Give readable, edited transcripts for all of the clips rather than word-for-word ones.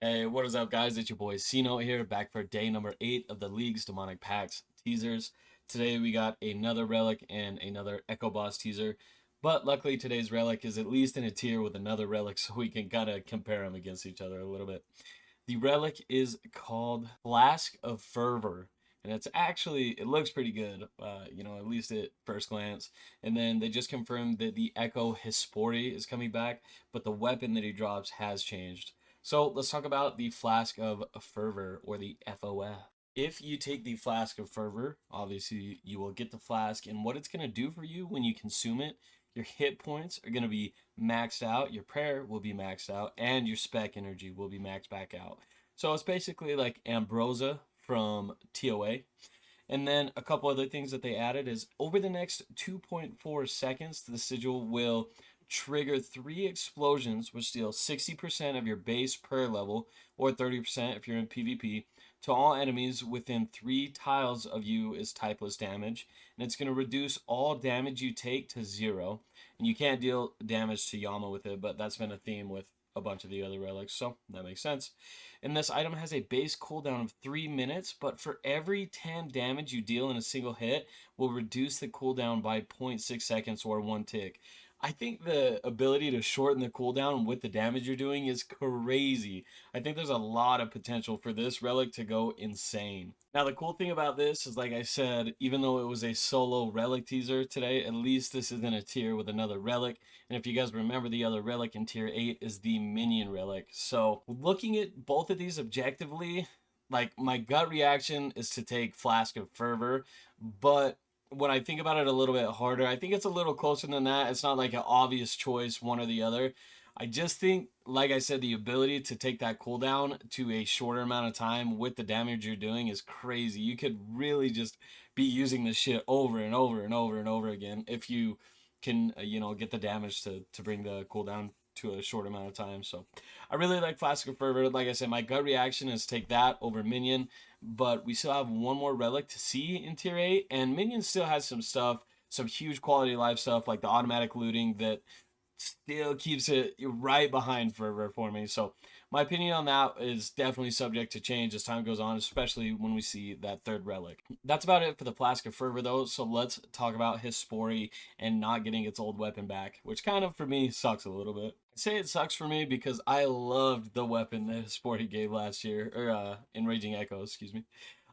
Hey, what is up, guys? It's your boy cnote here, back for day number 8 of the League's Demonic Pacts Teasers. Today we got another relic and another Echo Boss teaser, but luckily today's relic is at least in a tier with another relic, so we can kind of compare them against each other a little bit. The relic is called Flask of Fervour, and it looks pretty good, at least at first glance. And then they just confirmed that the Echo Hespori is coming back, but the weapon that he drops has changed. So let's talk about the Flask of Fervour, or the FOF. If you take the Flask of Fervour, obviously you will get the flask, and what it's going to do for you when you consume it, your hit points are going to be maxed out, your prayer will be maxed out, and your spec energy will be maxed back out. So it's basically like Ambrosia from TOA. And then a couple other things that they added is over the next 2.4 seconds, the sigil will trigger 3 explosions, which deal 60% of your base prayer level, or 30% if you're in PvP, to all enemies within 3 tiles of you is typeless damage. And it's going to reduce all damage you take to 0. And you can't deal damage to Yama with it, but that's been a theme with a bunch of the other relics, so that makes sense. And this item has a base cooldown of 3 minutes, but for every 10 damage you deal in a single hit, will reduce the cooldown by 0.6 seconds, or 1 tick. I think the ability to shorten the cooldown with the damage you're doing is crazy. I think there's a lot of potential for this relic to go insane. Now, the cool thing about this is, like I said, even though it was a solo relic teaser today, at least this is in a tier with another relic. And if you guys remember, the other relic in tier 8 is the Minion relic. So looking at both of these objectively, like, my gut reaction is to take Flask of Fervour, but when I think about it a little bit harder, I think it's a little closer than that. It's not like an obvious choice, one or the other. I just think, like I said, the ability to take that cooldown to a shorter amount of time with the damage you're doing is crazy. You could really just be using this shit over and over and over and over again if you can, get the damage to bring the cooldown to a short amount of time. So I really like Flask of Fervour. Like I said, my gut reaction is take that over Minion, but we still have one more relic to see in tier 8, and Minion still has some stuff, some huge quality of life stuff, like the automatic looting that still keeps it right behind Fervour for me. So my opinion on that is definitely subject to change as time goes on, especially when we see that third relic. That's about it for the Flask of Fervour, though, so let's talk about Hespori and not getting its old weapon back, which kind of, for me, sucks a little bit. I say it sucks for me because I loved the weapon that Hespori gave last year, or in Raging Echo, excuse me.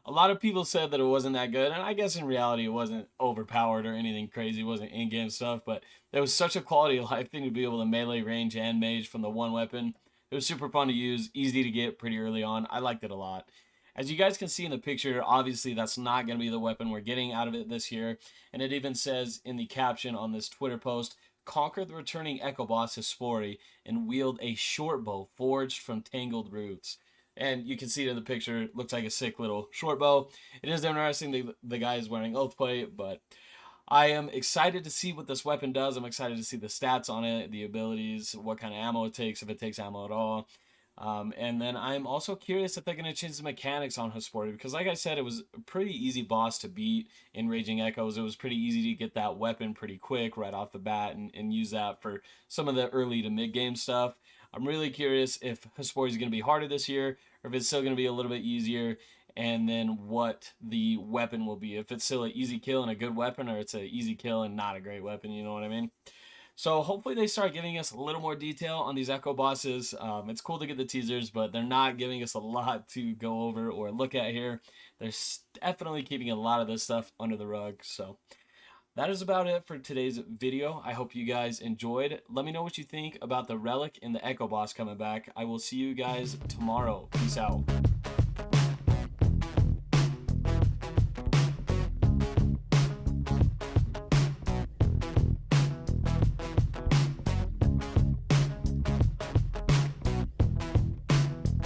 A lot of people said that it wasn't that good, and I guess in reality it wasn't overpowered or anything crazy. It wasn't in-game stuff, but it was such a quality of life thing to be able to melee, range, and mage from the one weapon. It was super fun to use, easy to get pretty early on. I liked it a lot. As you guys can see in the picture, obviously that's not going to be the weapon we're getting out of it this year, and it even says in the caption on this Twitter post, conquer the returning Echo Boss Hespori and wield a short bow forged from tangled roots. And you can see it in the picture. It looks like a sick little short bow. It is interesting the guy is wearing Oathplate, but I am excited to see what this weapon does. I'm excited to see the stats on it, the abilities, what kind of ammo it takes, if it takes ammo at all. And then I'm also curious if they're going to change the mechanics on Hespori, because like I said, it was a pretty easy boss to beat in Raging Echoes. It was pretty easy to get that weapon pretty quick right off the bat and use that for some of the early to mid-game stuff. I'm really curious if Hespori is going to be harder this year, or if it's still going to be a little bit easier, and then what the weapon will be. If it's still an easy kill and a good weapon, or it's an easy kill and not a great weapon, you know what I mean? So hopefully they start giving us a little more detail on these Echo bosses. It's cool to get the teasers, but they're not giving us a lot to go over or look at here. They're definitely keeping a lot of this stuff under the rug. So that is about it for today's video. I hope you guys enjoyed. Let me know what you think about the relic and the Echo boss coming back. I will see you guys tomorrow. Peace out.